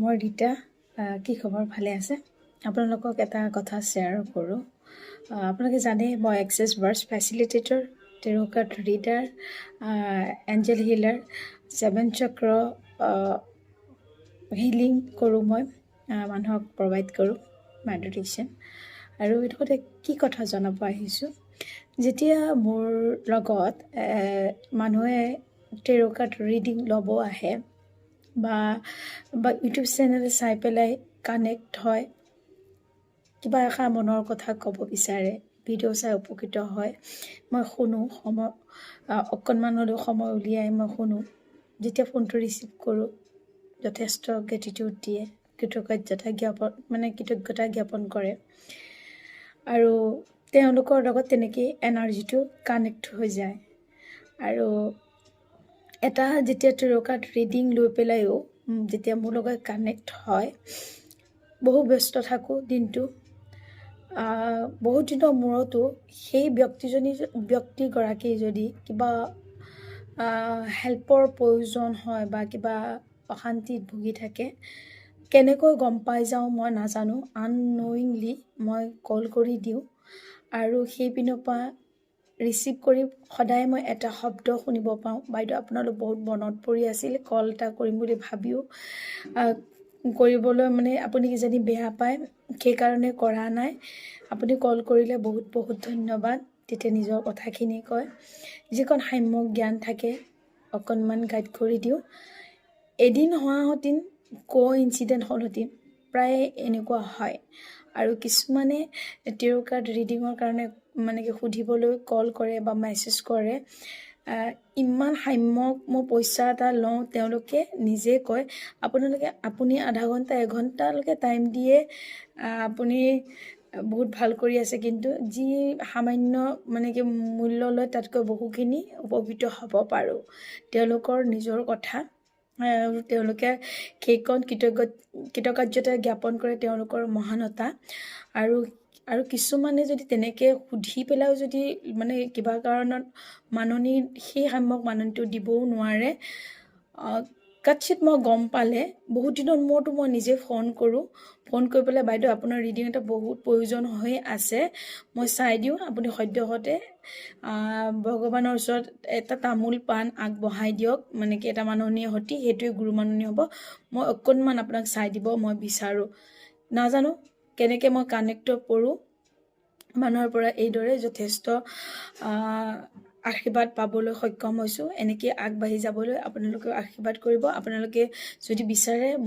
মই ৰীতা। কি খবৰ? ভালে আছে? আপোনালোকক এটা কথা শ্বেয়াৰ কৰোঁ। আপোনালোকে জানে মই access bars facilitator, tarot' card reader, angel healer, 7 chakra healing কৰোঁ। মই মানুহক প্ৰভাইড কৰোঁ মেডিটেশ্যন। আৰু এইটো কথা কি কথা জনাব আহিছোঁ, যেতিয়া মোৰ লগত মানুহে টেৰ' কাৰ্ড ৰিডিং ল'ব আহে বা ইউটিউব চেনেল চাই পেলাই কানেক্ট হয়, কিবা এষাৰ মনৰ কথা ক'ব বিচাৰে, ভিডিঅ' চাই উপকৃত হয়, মই শুনো। অকণমান হ'লেও সময় উলিয়াই মই শুনো। যেতিয়া ফোনটো ৰিচিভ কৰোঁ, যথেষ্ট গ্ৰেটিটিউড দিয়ে, কৃতজ্ঞতা জ্ঞাপন কৰে। আৰু তেওঁলোকৰ লগত তেনেকেই এনাৰ্জিটো কানেক্ট হৈ যায়। আৰু এটা যেতিয়া টেৰ' কাৰ্ড ৰিডিং লৈ পেলাইও যেতিয়া মোৰ লগত কানেক্ট হয়, বহু ব্যস্ত থাকোঁ দিনটো। বহুত দিনৰ মূৰতো সেই ব্যক্তিগৰাকী যদি কিবা হেল্পৰ প্ৰয়োজন হয় বা কিবা অশান্তিত ভুগি থাকে, কেনেকৈ গম পাই যাওঁ মই নাজানো। আনন'য়িংলি মই কল কৰি দিওঁ আৰু সেই পিনৰ পৰা ৰিচিভ কৰি সদায় মই এটা শব্দ শুনিব পাওঁ, বাইদেউ আপোনালোক বহুত মনত পৰি আছিল, কল এটা কৰিম বুলি ভাবিও কৰিবলৈ আপুনি কিজানি বেয়া পায়, সেইকাৰণে কৰা নাই। আপুনি কল কৰিলে বহুত বহুত ধন্যবাদ। তেতিয়া নিজৰ কথাখিনি কয়, যিকণ সাম্যক জ্ঞান থাকে অকণমান গাইড কৰি দিওঁ। এদিন হোৱাহেঁতেন ইনচিডেণ্ট হ'লহেঁতেন, প্ৰায় এনেকুৱা হয়। আৰু কিছুমানে টেৰ' কাৰ্ড ৰিডিঙৰ কাৰণে কি সুধিবলৈ কল কৰে বা মেছেজ কৰে। ইমান সাম্যক মই পইচা এটা লওঁ, তেওঁলোকে নিজে কয় আপুনি আধা ঘণ্টা এঘণ্টালৈকে টাইম দিয়ে আপুনি বহুত ভাল কৰি আছে, কিন্তু যি সামান্য মূল্য লয় তাতকৈ বহুখিনি উপকৃত হ'ব পাৰোঁ। তেওঁলোকৰ নিজৰ কথা, তেওঁলোকে সেইকণ কৃতকাৰ্যতা জ্ঞাপন কৰে, তেওঁলোকৰ মহানতা। আৰু কিছুমানে যদি তেনেকৈ সুধি পেলাইও যদি কিবা কাৰণত সেই সাম্যক মাননিটো দিবও নোৱাৰে, কাটচিত মই গম পালে বহুত দিনৰ মূৰতো মই নিজে ফোন কৰোঁ। ফোন কৰি পেলাই বাইদেউ আপোনাৰ ৰিডিং এটা বহুত প্ৰয়োজন হৈ আছে, মই চাই দিওঁ। আপুনি সদ্যহতে ভগৱানৰ ওচৰত এটা তামোল পাণ আগবঢ়াই দিয়ক, এটা মাননীৰ সৈতে, সেইটোৱে গুৰু মাননী হ'ব। মই অকণমান আপোনাক চাই দিব মই বিচাৰোঁ। নাজানো কেনেকৈ মই কানেক্ট কৰোঁ মানুহৰ পৰা, এইদৰে যথেষ্ট আশীৰ্বাদ পাবলৈ সক্ষম হৈছোঁ। এনেকৈ আগবাঢ়ি যাবলৈ আপোনালোকেও আশীৰ্বাদ কৰিব। আপোনালোকে যদি বিচাৰে